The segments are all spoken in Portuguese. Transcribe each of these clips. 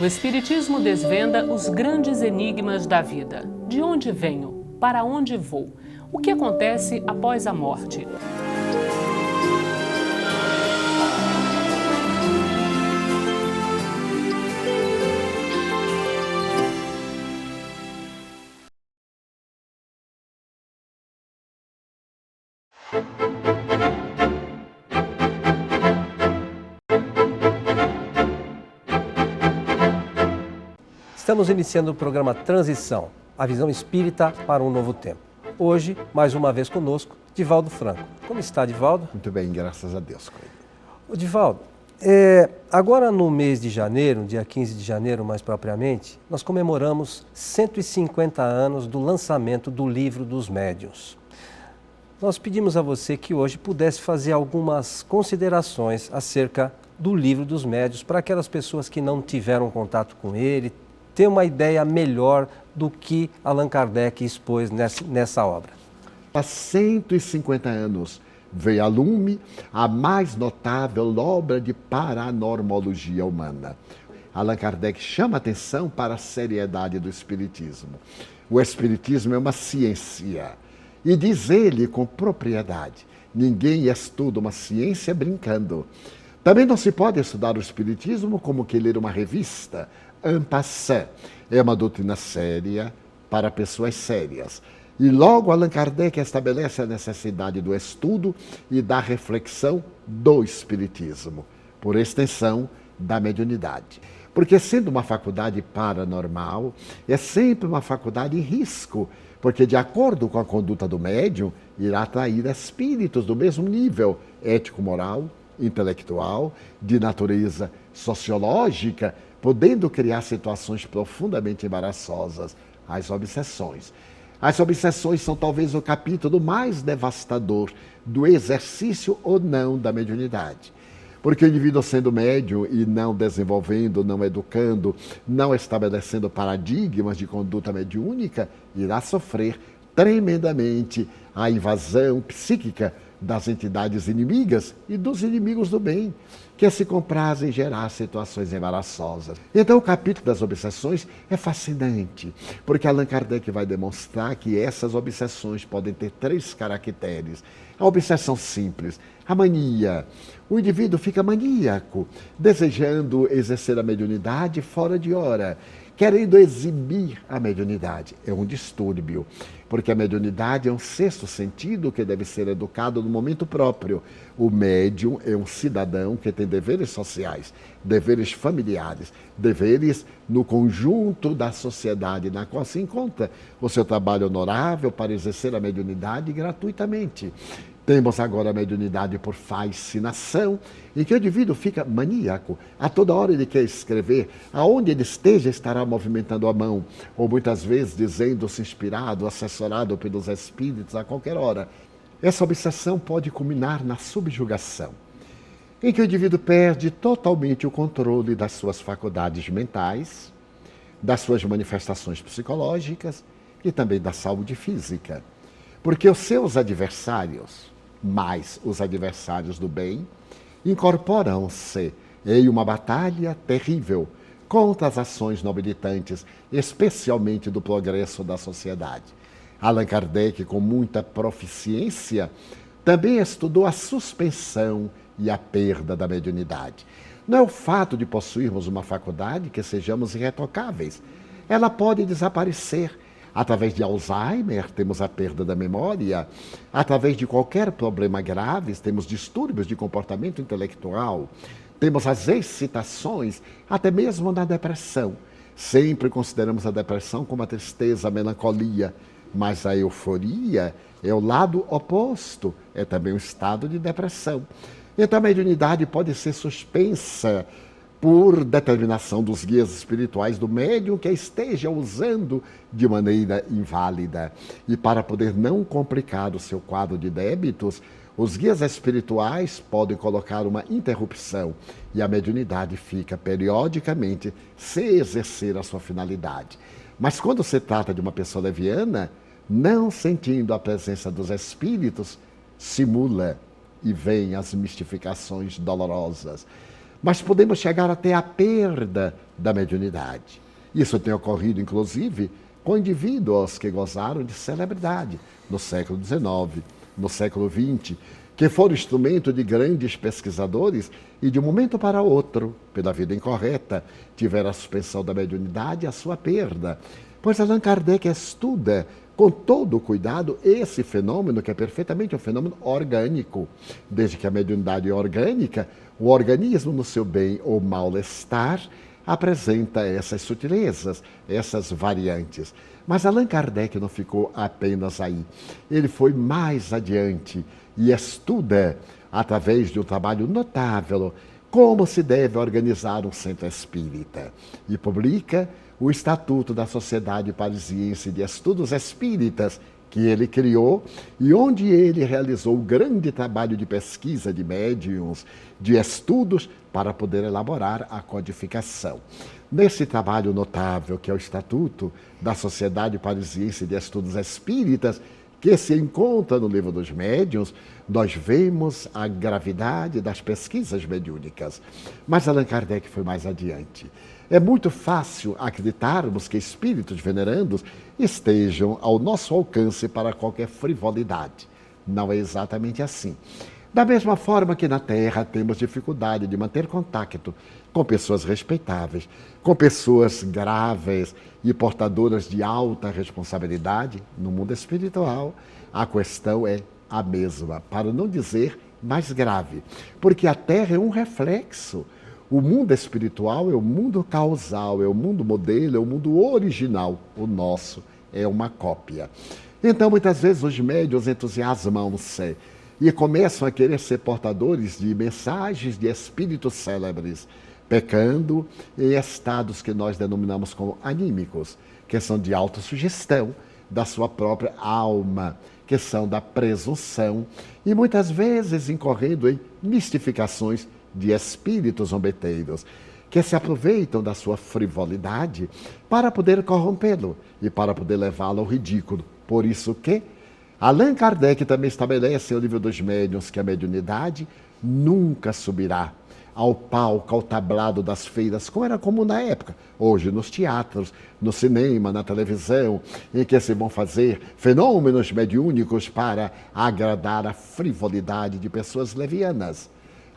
O Espiritismo desvenda os grandes enigmas da vida. De onde venho? Para onde vou? O que acontece após a morte? Estamos iniciando o programa Transição, a visão espírita para um novo tempo. Hoje, mais uma vez conosco, Divaldo Franco. Como está, Divaldo? Muito bem, graças a Deus. Ô, Divaldo, agora no mês de janeiro, dia 15 de janeiro mais propriamente, nós comemoramos 150 anos do lançamento do Livro dos Médiuns. Nós pedimos a você que hoje pudesse fazer algumas considerações acerca do Livro dos Médiuns para aquelas pessoas que não tiveram contato com ele, ter uma ideia melhor do que Allan Kardec expôs nessa obra. Há 150 anos veio a lume a mais notável obra de paranormologia humana. Allan Kardec chama atenção para a seriedade do Espiritismo. O Espiritismo é uma ciência. E diz ele com propriedade, ninguém estuda uma ciência brincando. Também não se pode estudar o Espiritismo como que ler uma revista, en passant. É uma doutrina séria para pessoas sérias. E logo Allan Kardec estabelece a necessidade do estudo e da reflexão do Espiritismo, por extensão da mediunidade. Porque sendo uma faculdade paranormal, é sempre uma faculdade em risco, porque de acordo com a conduta do médium, irá atrair espíritos do mesmo nível ético-moral, intelectual, de natureza sociológica, podendo criar situações profundamente embaraçosas, as obsessões. As obsessões são talvez o capítulo mais devastador do exercício ou não da mediunidade. Porque o indivíduo sendo médium e não desenvolvendo, não educando, não estabelecendo paradigmas de conduta mediúnica, irá sofrer tremendamente a invasão psíquica das entidades inimigas e dos inimigos do bem, que se comprazem em gerar situações embaraçosas. Então o capítulo das obsessões é fascinante, porque Allan Kardec vai demonstrar que essas obsessões podem ter 3 caracteres. A obsessão simples, a mania. O indivíduo fica maníaco, desejando exercer a mediunidade fora de hora, querendo exibir a mediunidade. É um distúrbio, porque a mediunidade é um 6º sentido que deve ser educado no momento próprio. O médium é um cidadão que tem deveres sociais, deveres familiares, deveres no conjunto da sociedade na qual se encontra. O seu trabalho honorável para exercer a mediunidade gratuitamente. Temos agora a mediunidade por fascinação, em que o indivíduo fica maníaco. A toda hora ele quer escrever, aonde ele esteja estará movimentando a mão, ou muitas vezes dizendo-se inspirado, assessorado pelos espíritos a qualquer hora. Essa obsessão pode culminar na subjugação, em que o indivíduo perde totalmente o controle das suas faculdades mentais, das suas manifestações psicológicas e também da saúde física. Porque os seus adversários, mais os adversários do bem, incorporam-se em uma batalha terrível contra as ações nobilitantes, especialmente do progresso da sociedade. Allan Kardec, com muita proficiência, também estudou a suspensão e a perda da mediunidade. Não é o fato de possuirmos uma faculdade que sejamos irretocáveis. Ela pode desaparecer. Através de Alzheimer, temos a perda da memória. Através de qualquer problema grave, temos distúrbios de comportamento intelectual. Temos as excitações, até mesmo na depressão. Sempre consideramos a depressão como a tristeza, a melancolia. Mas a euforia é o lado oposto, é também um estado de depressão. Então a mediunidade pode ser suspensa por determinação dos guias espirituais do médium que a esteja usando de maneira inválida. E para poder não complicar o seu quadro de débitos, os guias espirituais podem colocar uma interrupção e a mediunidade fica periodicamente sem exercer a sua finalidade. Mas quando se trata de uma pessoa leviana, não sentindo a presença dos espíritos, simula e vem as mistificações dolorosas. mas podemos chegar até a perda da mediunidade. Isso tem ocorrido, inclusive, com indivíduos que gozaram de celebridade no século XIX, no século XX, que foram instrumento de grandes pesquisadores e, de um momento para outro, pela vida incorreta, tiveram a suspensão da mediunidade e a sua perda. Pois Allan Kardec estuda com todo o cuidado esse fenômeno, que é perfeitamente um fenômeno orgânico. Desde que a mediunidade é orgânica, o organismo, no seu bem ou mal-estar, apresenta essas sutilezas, essas variantes. Mas Allan Kardec não ficou apenas aí. Ele foi mais adiante e estuda, através de um trabalho notável, como se deve organizar um centro espírita. E publica o Estatuto da Sociedade Parisiense de Estudos Espíritas, que ele criou e onde ele realizou um grande trabalho de pesquisa de médiuns, de estudos, para poder elaborar a codificação. Nesse trabalho notável, que é o Estatuto da Sociedade Parisiense de Estudos Espíritas, que se encontra no Livro dos Médiuns, nós vemos a gravidade das pesquisas mediúnicas. Mas Allan Kardec foi mais adiante. É muito fácil acreditarmos que espíritos venerandos estejam ao nosso alcance para qualquer frivolidade. Não é exatamente assim. Da mesma forma que na Terra temos dificuldade de manter contato com pessoas respeitáveis, com pessoas graves e portadoras de alta responsabilidade, no mundo espiritual, a questão é a mesma, para não dizer mais grave, porque a Terra é um reflexo. O mundo espiritual é o mundo causal, é o mundo modelo, é o mundo original. O nosso é uma cópia. Então, muitas vezes, os médiuns entusiasmam-se e começam a querer ser portadores de mensagens de espíritos célebres, pecando em estados que nós denominamos como anímicos, que são de autossugestão da sua própria alma, que são da presunção, e muitas vezes incorrendo em mistificações de espíritos zombeteiros, que se aproveitam da sua frivolidade para poder corrompê-lo e para poder levá-lo ao ridículo. Por isso que Allan Kardec também estabelece no Livro dos Médiuns que a mediunidade nunca subirá ao palco, ao tablado das feiras, como era comum na época. Hoje, nos teatros, no cinema, na televisão, em que se vão fazer fenômenos mediúnicos para agradar a frivolidade de pessoas levianas.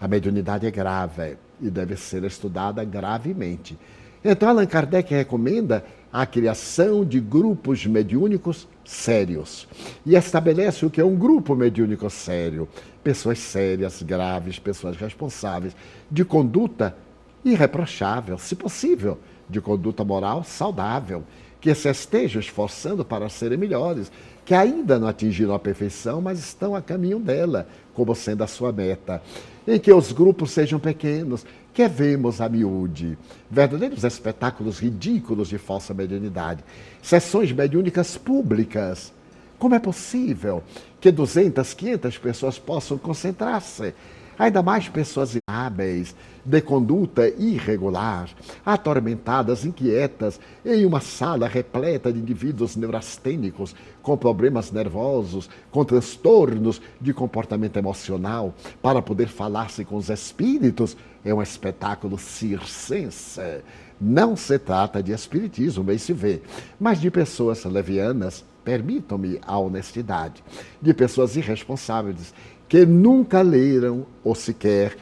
A mediunidade é grave e deve ser estudada gravemente. Então, Allan Kardec recomenda a criação de grupos mediúnicos sérios e estabelece o que é um grupo mediúnico sério. Pessoas sérias, graves, pessoas responsáveis, de conduta irreprochável, se possível, de conduta moral saudável, que se estejam esforçando para serem melhores, que ainda não atingiram a perfeição, mas estão a caminho dela, como sendo a sua meta. Em que os grupos sejam pequenos, que vemos a miúde, verdadeiros espetáculos ridículos de falsa mediunidade, sessões mediúnicas públicas. Como é possível que 200, 500 pessoas possam concentrar-se? Ainda mais pessoas inábeis, de conduta irregular, atormentadas, inquietas, em uma sala repleta de indivíduos neurastênicos, com problemas nervosos, com transtornos de comportamento emocional, para poder falar-se com os espíritos, é um espetáculo circense. Não se trata de espiritismo, bem se vê, mas de pessoas levianas, permitam-me a honestidade, de pessoas irresponsáveis, que nunca leram ou sequer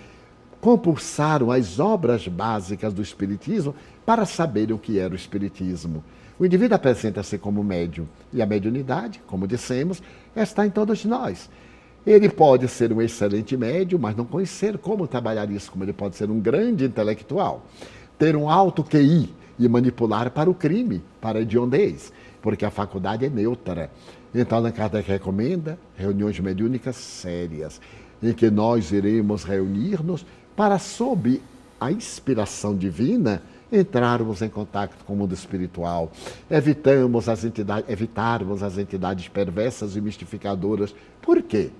compulsaram as obras básicas do Espiritismo para saberem o que era o Espiritismo. O indivíduo apresenta-se como médium e a mediunidade, como dissemos, está em todos nós. Ele pode ser um excelente médium, mas não conhecer como trabalhar isso, como ele pode ser um grande intelectual, ter um alto QI e manipular para o crime, para a hediondez, porque a faculdade é neutra. Então, Allan Kardec recomenda reuniões mediúnicas sérias, em que nós iremos reunir-nos para, sob a inspiração divina, entrarmos em contato com o mundo espiritual. Evitarmos as entidades perversas e mistificadoras. Por quê?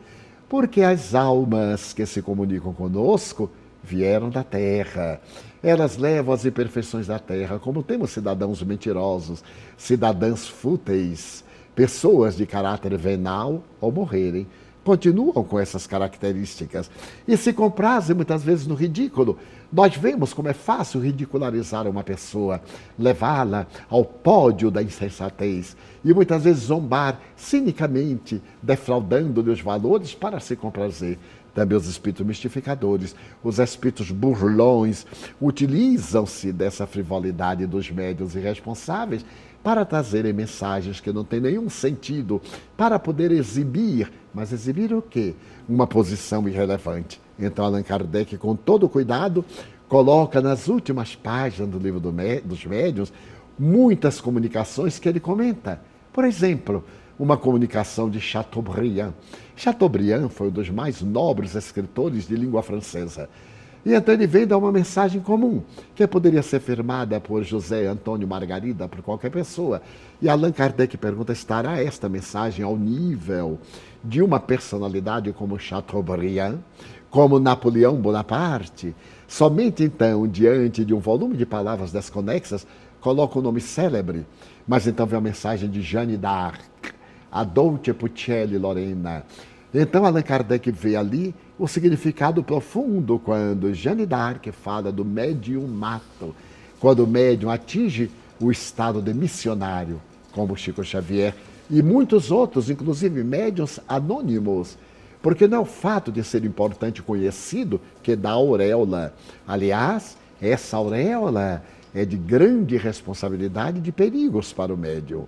Porque as almas que se comunicam conosco vieram da Terra. Elas levam as imperfeições da Terra, como temos cidadãos mentirosos, cidadãos fúteis, pessoas de caráter venal ao morrerem, continuam com essas características e se comprazem muitas vezes no ridículo. Nós vemos como é fácil ridicularizar uma pessoa, levá-la ao pódio da insensatez e muitas vezes zombar cinicamente, defraudando-lhe os valores para se comprazer. Também os espíritos mistificadores, os espíritos burlões, utilizam-se dessa frivolidade dos médiuns irresponsáveis para trazerem mensagens que não têm nenhum sentido, para poder exibir, mas exibir o quê? Uma posição irrelevante. Então Allan Kardec, com todo cuidado, coloca nas últimas páginas do livro dos médiuns muitas comunicações que ele comenta. Por exemplo, uma comunicação de Chateaubriand. Chateaubriand foi um dos mais nobres escritores de língua francesa. E então ele vem dar uma mensagem comum, que poderia ser firmada por José Antônio Margarida, por qualquer pessoa. E Allan Kardec pergunta, estará esta mensagem ao nível de uma personalidade como Chateaubriand, como Napoleão Bonaparte? Somente então, diante de um volume de palavras desconexas, coloca o nome célebre. Mas então vem a mensagem de Jeanne d'Arc, a Dolce Puccelli Lorena. Então Allan Kardec vê ali o significado profundo quando Jeanne d'Arc fala do mediumato, quando o médium atinge o estado de missionário, como Chico Xavier e muitos outros, inclusive médiuns anônimos, porque não é o fato de ser importante e conhecido que dá auréola. Aliás, essa auréola é de grande responsabilidade e de perigos para o médium.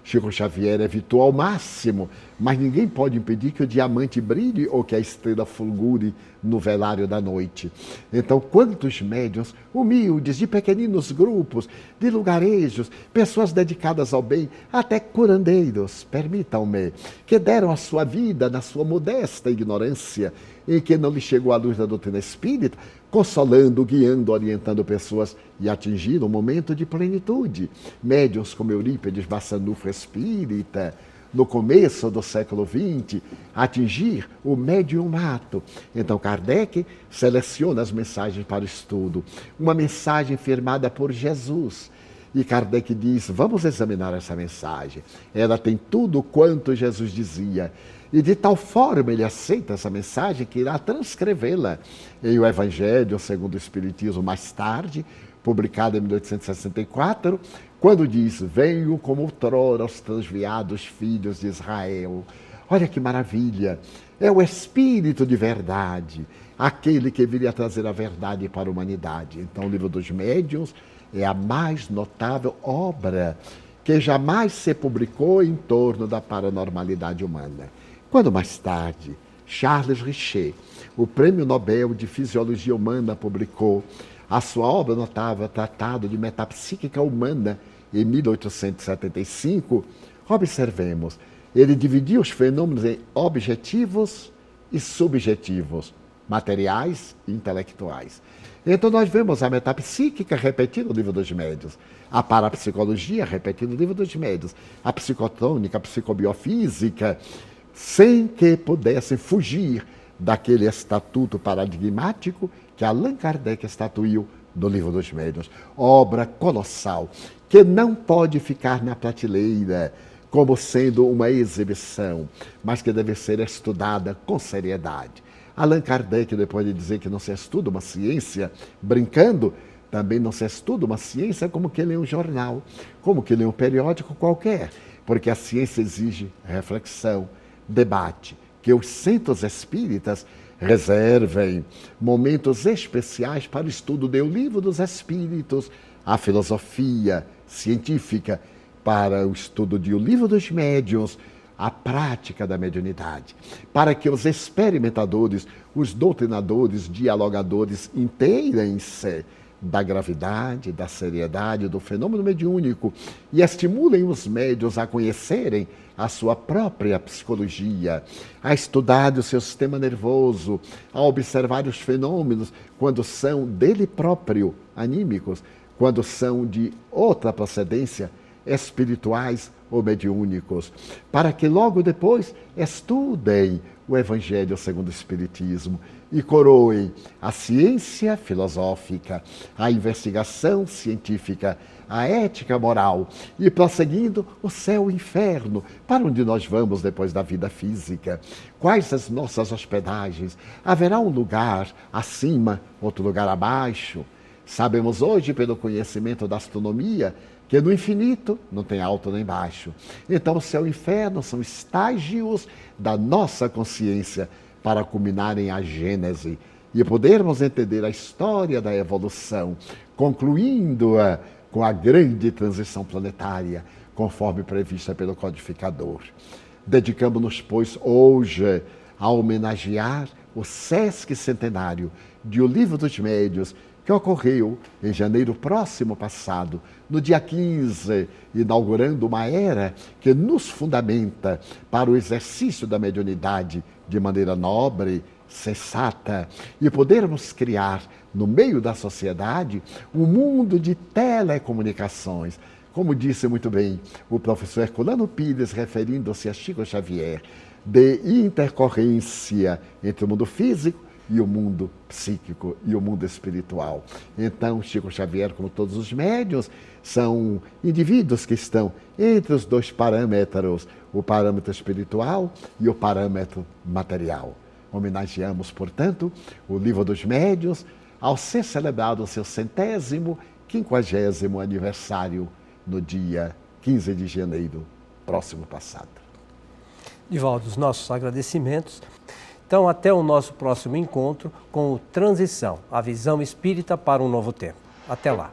Chico Xavier evitou ao máximo, mas ninguém pode impedir que o diamante brilhe ou que a estrela fulgure no velário da noite. Então, quantos médiuns humildes, de pequeninos grupos, de lugarejos, pessoas dedicadas ao bem, até curandeiros, permitam-me, que deram a sua vida na sua modesta ignorância, em que não lhe chegou a luz da doutrina espírita, consolando, guiando, orientando pessoas e atingiram um momento de plenitude. Médiuns como Eurípides Bassanufo espírita, no começo do século XX, atingir o mediumato. Então Kardec seleciona as mensagens para o estudo. Uma mensagem firmada por Jesus. E Kardec diz, vamos examinar essa mensagem. Ela tem tudo quanto Jesus dizia. E de tal forma ele aceita essa mensagem que irá transcrevê-la em O Evangelho segundo o Espiritismo mais tarde, publicado em 1864, quando diz, venho como outrora aos transviados filhos de Israel. Olha que maravilha! É o Espírito de verdade, aquele que viria trazer a verdade para a humanidade. Então o Livro dos Médiuns é a mais notável obra que jamais se publicou em torno da paranormalidade humana. Quando mais tarde, Charles Richet, o Prêmio Nobel de Fisiologia Humana, publicou a sua obra notável, Tratado de Metapsíquica Humana, em 1875, observemos, ele dividiu os fenômenos em objetivos e subjetivos, materiais e intelectuais. Então nós vemos a metapsíquica repetida no Livro dos Médiuns, a parapsicologia repetida no Livro dos Médiuns, a psicotônica, a psicobiofísica, sem que pudessem fugir daquele estatuto paradigmático que Allan Kardec estatuiu no Livro dos Médiuns. Obra colossal, que não pode ficar na prateleira como sendo uma exibição, mas que deve ser estudada com seriedade. Allan Kardec, depois de dizer que não se estuda uma ciência brincando, também não se estuda uma ciência como que lê um jornal, como que lê um periódico qualquer, porque a ciência exige reflexão, debate, que os centros espíritas reservem momentos especiais para o estudo do Livro dos Espíritos, a filosofia científica, para o estudo do Livro dos Médiuns, a prática da mediunidade, para que os experimentadores, os doutrinadores, dialogadores inteirem-se da gravidade, da seriedade do fenômeno mediúnico e estimulem os médiuns a conhecerem a sua própria psicologia, a estudar o seu sistema nervoso, a observar os fenômenos quando são dele próprio, anímicos, quando são de outra procedência, espirituais ou mediúnicos, para que logo depois estudem o Evangelho segundo o Espiritismo e coroem a ciência filosófica, a investigação científica, a ética moral e, prosseguindo, o céu e o inferno, para onde nós vamos depois da vida física. Quais as nossas hospedagens? Haverá um lugar acima, outro lugar abaixo? Sabemos hoje, pelo conhecimento da astronomia, que no infinito não tem alto nem baixo. Então, o céu e o inferno são estágios da nossa consciência para culminarem a Gênese e podermos entender a história da evolução, concluindo-a com a grande transição planetária, conforme prevista pelo codificador. Dedicamos-nos, pois, hoje a homenagear o Sesc Centenário de O Livro dos Médiuns, que ocorreu em janeiro próximo passado, no dia 15, inaugurando uma era que nos fundamenta para o exercício da mediunidade de maneira nobre, sensata, e podermos criar, no meio da sociedade, um mundo de telecomunicações. Como disse muito bem o professor Herculano Pires, referindo-se a Chico Xavier, de intercorrência entre o mundo físico e o mundo psíquico e o mundo espiritual. Então, Chico Xavier, como todos os médiuns, são indivíduos que estão entre os dois parâmetros, o parâmetro espiritual e o parâmetro material. Homenageamos, portanto, o Livro dos Médiuns, ao ser celebrado o seu 150º aniversário no dia 15 de janeiro próximo passado. Divaldo, os nossos agradecimentos. Então, até o nosso próximo encontro com o Transição, a visão espírita para um novo tempo. Até lá.